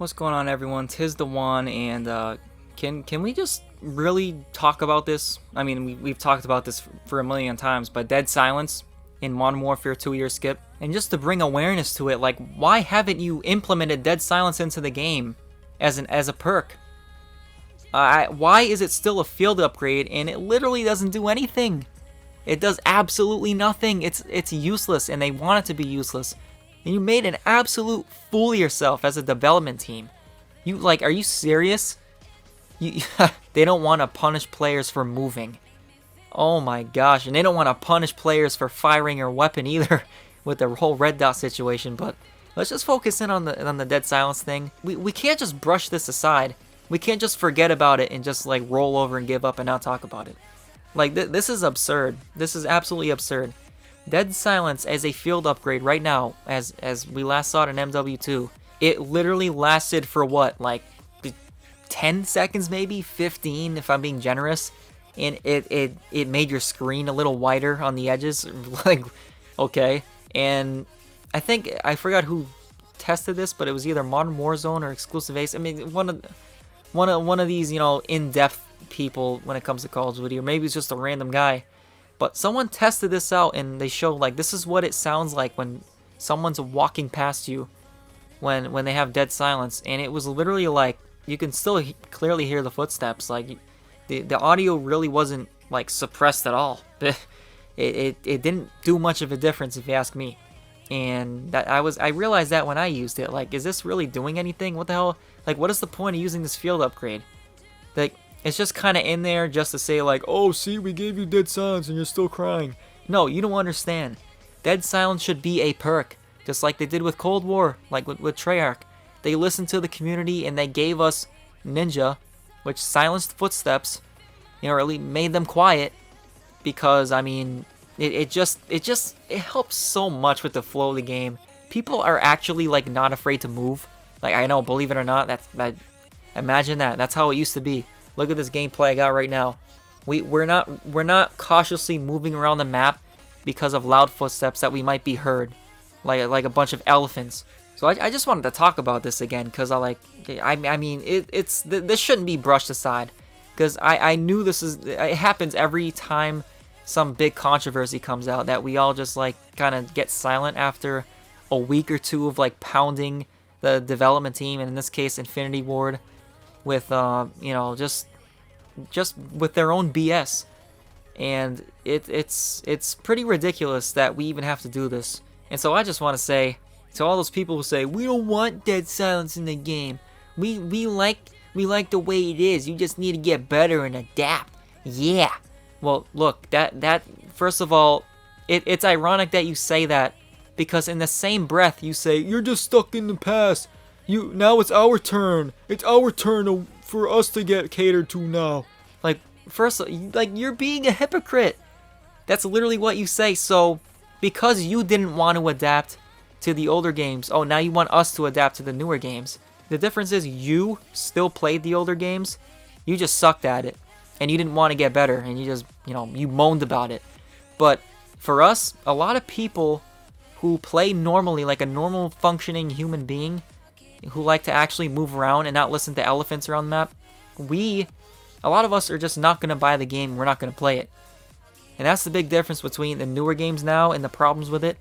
What's going on, everyone? Tis the one, and can we just really talk about this? I mean, we've talked about this for a million times, but Dead Silence in Modern Warfare 2-year skip, and just to bring awareness to it, like, why haven't you implemented Dead Silence into the game as a perk? Why is it still a field upgrade and it literally doesn't do anything? It does absolutely nothing. It's useless, and they want it to be useless. And you made an absolute fool of yourself as a development team. Are you serious? They don't want to punish players for moving. Oh my gosh, and they don't want to punish players for firing their weapon either with the whole red dot situation, but let's just focus in on the Dead Silence thing. We can't just brush this aside. We can't just forget about it and just like roll over and give up and not talk about it. Like, this is absurd. This is absolutely absurd. Dead Silence as a field upgrade right now, as we last saw it in MW2, it literally lasted for what, like 10 seconds maybe, 15 if I'm being generous, and it made your screen a little wider on the edges, like, okay. And I forgot who tested this, but it was either Modern Warzone or Exclusive Ace. I mean, one of these, in-depth people when it comes to Call of Duty, or maybe it's just a random guy. But someone tested this out and they showed, like, this is what it sounds like when someone's walking past you when they have Dead Silence. And it was literally like, you can still clearly hear the footsteps. Like, the audio really wasn't, like, suppressed at all. It didn't do much of a difference, if you ask me. And that I realized that when I used it. Like, is this really doing anything? What the hell? Like, what is the point of using this field upgrade? Like, it's just kind of in there just to say, like, oh, see, we gave you Dead Silence and you're still crying. No, you don't understand. Dead Silence should be a perk, just like they did with Cold War, like with Treyarch. They listened to the community and they gave us Ninja, which silenced footsteps, or at least made them quiet, because, I mean, it helps so much with the flow of the game. People are actually, like, not afraid to move. Like, I know, believe it or not, imagine that. That's how it used to be. Look at this gameplay I got right now. We're not cautiously moving around the map because of loud footsteps that we might be heard, like a bunch of elephants. So I just wanted to talk about this again because I mean this shouldn't be brushed aside, because I knew it happens every time some big controversy comes out, that we all just like kind of get silent after a week or two of like pounding the development team, and in this case Infinity Ward, with just with their own BS. And it's pretty ridiculous that we even have to do this. And so I just want to say to all those people who say we don't want Dead Silence in the game, we like the way it is, you just need to get better and adapt. Yeah, well, look, that first of all, it's ironic that you say that, because in the same breath you say you're just stuck in the past. Now it's our turn. It's our turn for us to get catered to now. Like, first, like, you're being a hypocrite. That's literally what you say. So, because you didn't want to adapt to the older games, oh, now you want us to adapt to the newer games. The difference is you still played the older games. You just sucked at it, and you didn't want to get better, and you just, you moaned about it. But for us, a lot of people who play normally, like a normal functioning human being, who like to actually move around and not listen to elephants around the map, a lot of us are just not going to buy the game. We're not going to play it. And that's the big difference between the newer games now and the problems with it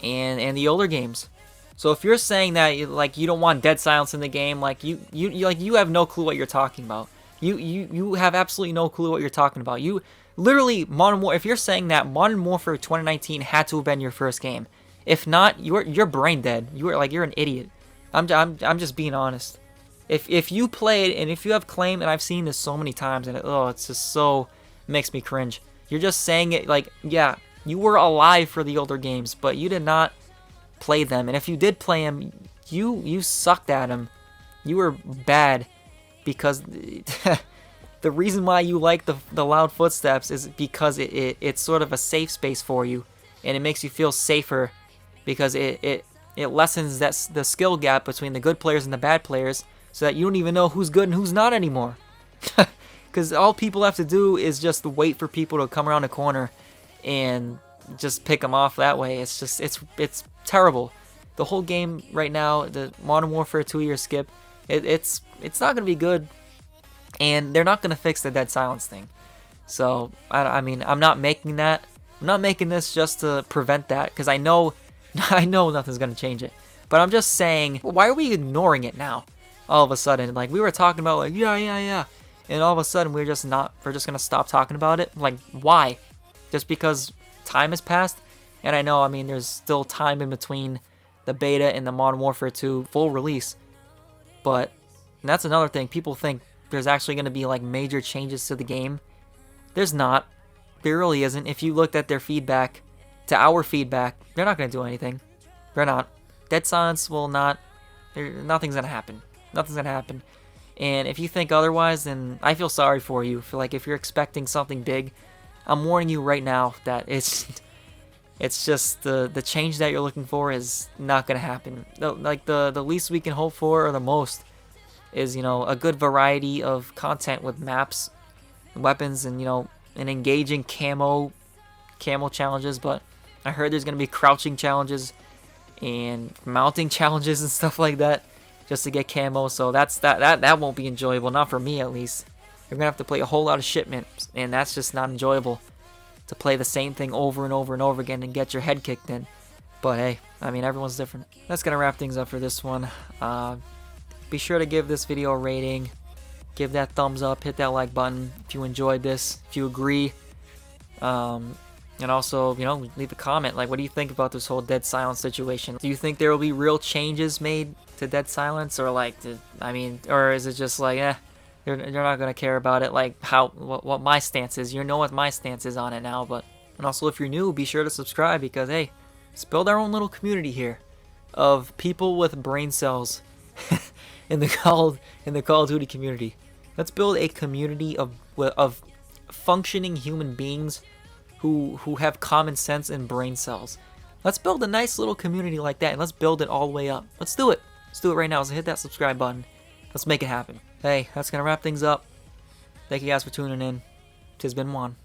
and the older games. So if you're saying that you don't want Dead Silence in the game, you have no clue what you're talking about. You have absolutely no clue what you're talking about. You literally, if you're saying that Modern Warfare 2019 had to have been your first game, if not, you're brain dead. You're an idiot. I'm just being honest. If you played, and if you have claimed, and I've seen this so many times, and it's just so makes me cringe. You're just saying it like, yeah, you were alive for the older games, but you did not play them. And if you did play them, you sucked at them. You were bad, because the reason why you like the loud footsteps is because it's sort of a safe space for you, and it makes you feel safer, because it lessens the skill gap between the good players and the bad players, so that you don't even know who's good and who's not anymore. Because all people have to do is just wait for people to come around the corner and just pick them off that way. It's terrible. the whole game right now, the Modern Warfare 2-year skip, it's not gonna be good, and they're not gonna fix the Dead Silence thing. So I mean, I'm not making that. I'm not making this just to prevent that, because I know nothing's gonna change it. But I'm just saying, why are we ignoring it now? All of a sudden, like we were talking about, like yeah, and all of a sudden we're just gonna stop talking about it. Like why? Just because time has passed? And I know, I mean, there's still time in between the beta and the Modern Warfare 2 full release. But that's another thing. People think there's actually going to be like major changes to the game. There's not. There really isn't. If you looked at their feedback to our feedback, they're not going to do anything. They're not. Dead Silence will not. Nothing's going to happen. Nothing's going to happen. And if you think otherwise, then I feel sorry for you. For like if you're expecting something big, I'm warning you right now that it's just the change that you're looking for is not gonna happen. Like the least we can hope for, or the most, is, you know, a good variety of content with maps, weapons, and, you know, an engaging camo challenges. But I heard there's gonna be crouching challenges and mounting challenges and stuff like that just to get camo. So that won't be enjoyable, not for me at least. You're gonna have to play a whole lot of shipments, and that's just not enjoyable. To play the same thing over and over and over again and get your head kicked in. But hey, I mean, everyone's different. That's gonna wrap things up for this one. Be sure to give this video a rating, give that thumbs up, hit that like button if you enjoyed this, if you agree, and also, you know, leave a comment. Like, what do you think about this whole Dead Silence situation? Do you think there will be real changes made to Dead Silence, or like, or is it just like, you're not gonna care about it, like what my stance is? You know what my stance is on it now. But, and also, if you're new, be sure to subscribe, because hey, let's build our own little community here of people with brain cells in the Call of Duty community. Let's build a community of functioning human beings who have common sense and brain cells. Let's build a nice little community like that, and let's build it all the way up. Let's do it. Let's do it right now. So hit that subscribe button. Let's make it happen. Hey, that's gonna wrap things up. Thank you guys for tuning in. 'Tis been Juan.